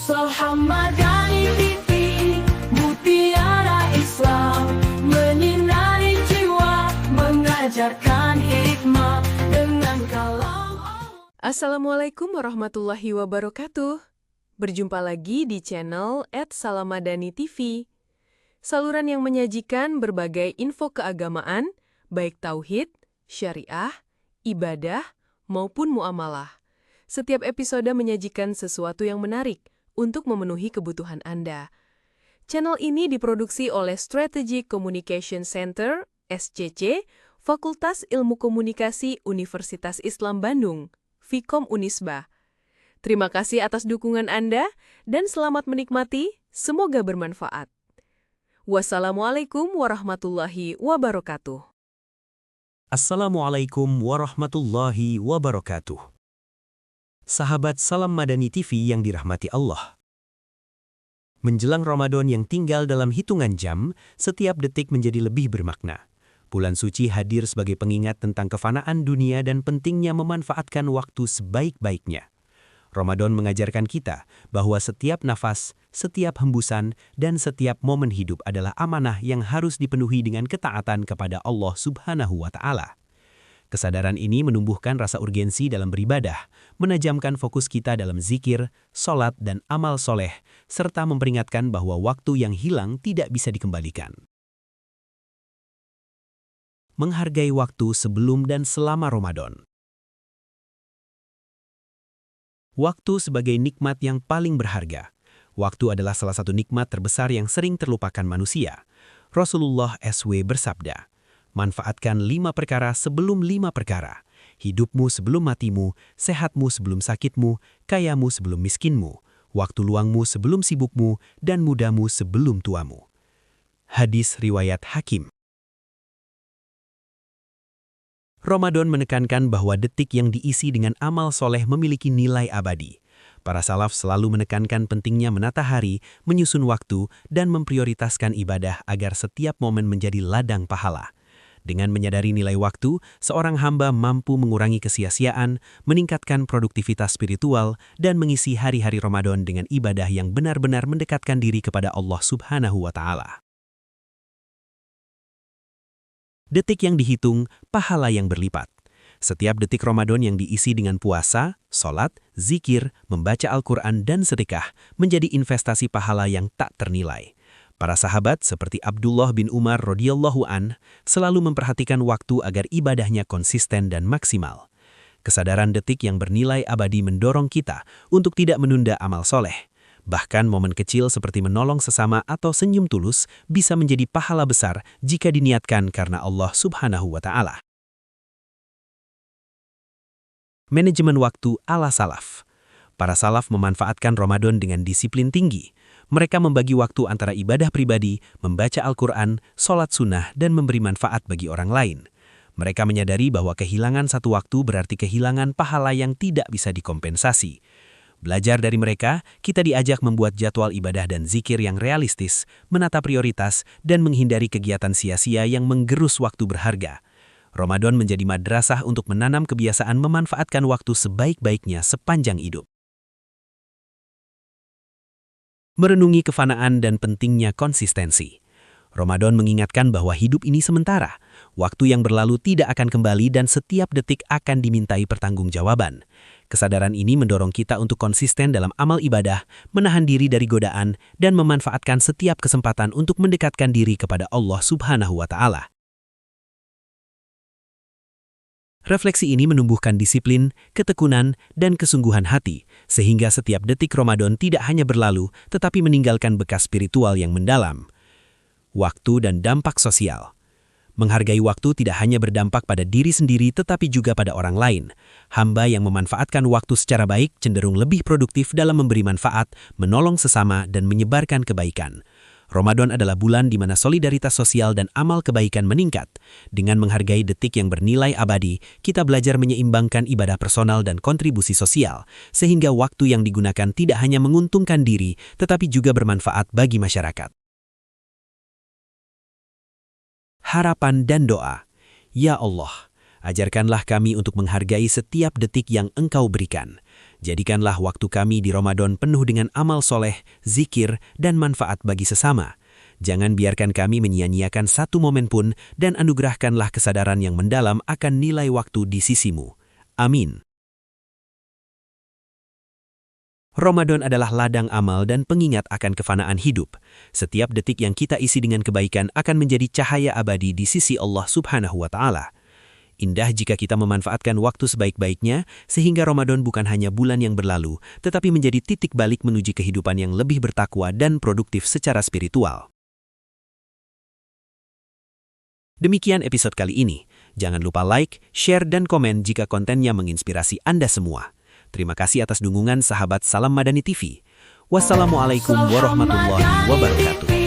Sahamadani TV, Mutiara Islam, menyinari jiwa, mengajarkan hikmah dengan kalam Allah. Assalamualaikum warahmatullahi wabarakatuh. Berjumpa lagi di channel @salamadani TV. Saluran yang menyajikan berbagai info keagamaan, baik tauhid, syariah, ibadah, maupun muamalah. Setiap episode menyajikan sesuatu yang menarik untuk memenuhi kebutuhan Anda. Channel ini diproduksi oleh Strategic Communication Center, SCC, Fakultas Ilmu Komunikasi Universitas Islam Bandung, Fikom Unisba. Terima kasih atas dukungan Anda dan selamat menikmati, semoga bermanfaat. Wassalamualaikum warahmatullahi wabarakatuh. Assalamualaikum warahmatullahi wabarakatuh. Sahabat Salam Madani TV yang dirahmati Allah. Menjelang Ramadan yang tinggal dalam hitungan jam, setiap detik menjadi lebih bermakna. Bulan suci hadir sebagai pengingat tentang kefanaan dunia dan pentingnya memanfaatkan waktu sebaik-baiknya. Ramadan mengajarkan kita bahwa setiap nafas, setiap hembusan, dan setiap momen hidup adalah amanah yang harus dipenuhi dengan ketaatan kepada Allah Subhanahu wa Ta'ala. Kesadaran ini menumbuhkan rasa urgensi dalam beribadah, menajamkan fokus kita dalam zikir, sholat, dan amal soleh, serta memperingatkan bahwa waktu yang hilang tidak bisa dikembalikan. Menghargai waktu sebelum dan selama Ramadan. Waktu sebagai nikmat yang paling berharga. Waktu adalah salah satu nikmat terbesar yang sering terlupakan manusia. Rasulullah SAW bersabda, manfaatkan 5 perkara sebelum 5 perkara. Hidupmu sebelum matimu, sehatmu sebelum sakitmu, kayamu sebelum miskinmu, waktu luangmu sebelum sibukmu, dan mudamu sebelum tuamu. Hadis riwayat Hakim. Ramadan menekankan bahwa detik yang diisi dengan amal soleh memiliki nilai abadi. Para salaf selalu menekankan pentingnya menata hari, menyusun waktu, dan memprioritaskan ibadah agar setiap momen menjadi ladang pahala. Dengan menyadari nilai waktu, seorang hamba mampu mengurangi kesia-siaan, meningkatkan produktivitas spiritual, dan mengisi hari-hari Ramadan dengan ibadah yang benar-benar mendekatkan diri kepada Allah Subhanahu wa Ta'ala. Detik yang dihitung, pahala yang berlipat. Setiap detik Ramadan yang diisi dengan puasa, sholat, zikir, membaca Al-Quran, dan sedekah menjadi investasi pahala yang tak ternilai. Para sahabat seperti Abdullah bin Umar radhiyallahu an selalu memperhatikan waktu agar ibadahnya konsisten dan maksimal. Kesadaran detik yang bernilai abadi mendorong kita untuk tidak menunda amal soleh. Bahkan momen kecil seperti menolong sesama atau senyum tulus bisa menjadi pahala besar jika diniatkan karena Allah Subhanahu wa Ta'ala. Manajemen waktu ala salaf. Para salaf memanfaatkan Ramadan dengan disiplin tinggi. Mereka membagi waktu antara ibadah pribadi, membaca Al-Quran, sholat sunnah, dan memberi manfaat bagi orang lain. Mereka menyadari bahwa kehilangan satu waktu berarti kehilangan pahala yang tidak bisa dikompensasi. Belajar dari mereka, kita diajak membuat jadwal ibadah dan zikir yang realistis, menata prioritas, dan menghindari kegiatan sia-sia yang menggerus waktu berharga. Ramadan menjadi madrasah untuk menanam kebiasaan memanfaatkan waktu sebaik-baiknya sepanjang hidup. Merenungi kefanaan dan pentingnya konsistensi. Ramadan mengingatkan bahwa hidup ini sementara. Waktu yang berlalu tidak akan kembali dan setiap detik akan dimintai pertanggungjawaban. Kesadaran ini mendorong kita untuk konsisten dalam amal ibadah, menahan diri dari godaan, dan memanfaatkan setiap kesempatan untuk mendekatkan diri kepada Allah Subhanahu wa Ta'ala. Refleksi ini menumbuhkan disiplin, ketekunan, dan kesungguhan hati, sehingga setiap detik Ramadan tidak hanya berlalu, tetapi meninggalkan bekas spiritual yang mendalam. Waktu dan dampak sosial. Menghargai waktu tidak hanya berdampak pada diri sendiri tetapi juga pada orang lain. Hamba yang memanfaatkan waktu secara baik cenderung lebih produktif dalam memberi manfaat, menolong sesama, dan menyebarkan kebaikan. Ramadan adalah bulan di mana solidaritas sosial dan amal kebaikan meningkat. Dengan menghargai detik yang bernilai abadi, kita belajar menyeimbangkan ibadah personal dan kontribusi sosial, sehingga waktu yang digunakan tidak hanya menguntungkan diri, tetapi juga bermanfaat bagi masyarakat. Harapan dan doa. Ya Allah, ajarkanlah kami untuk menghargai setiap detik yang Engkau berikan. Jadikanlah waktu kami di Ramadan penuh dengan amal soleh, zikir, dan manfaat bagi sesama. Jangan biarkan kami menyia-nyiakan satu momen pun dan anugerahkanlah kesadaran yang mendalam akan nilai waktu di sisimu. Amin. Ramadan adalah ladang amal dan pengingat akan kefanaan hidup. Setiap detik yang kita isi dengan kebaikan akan menjadi cahaya abadi di sisi Allah Subhanahu wa Ta'ala. Indah jika kita memanfaatkan waktu sebaik-baiknya, sehingga Ramadan bukan hanya bulan yang berlalu, tetapi menjadi titik balik menuju kehidupan yang lebih bertakwa dan produktif secara spiritual. Demikian episode kali ini. Jangan lupa like, share, dan komen jika kontennya menginspirasi Anda semua. Terima kasih atas dukungan sahabat Salam Madani TV. Wassalamualaikum warahmatullahi wabarakatuh.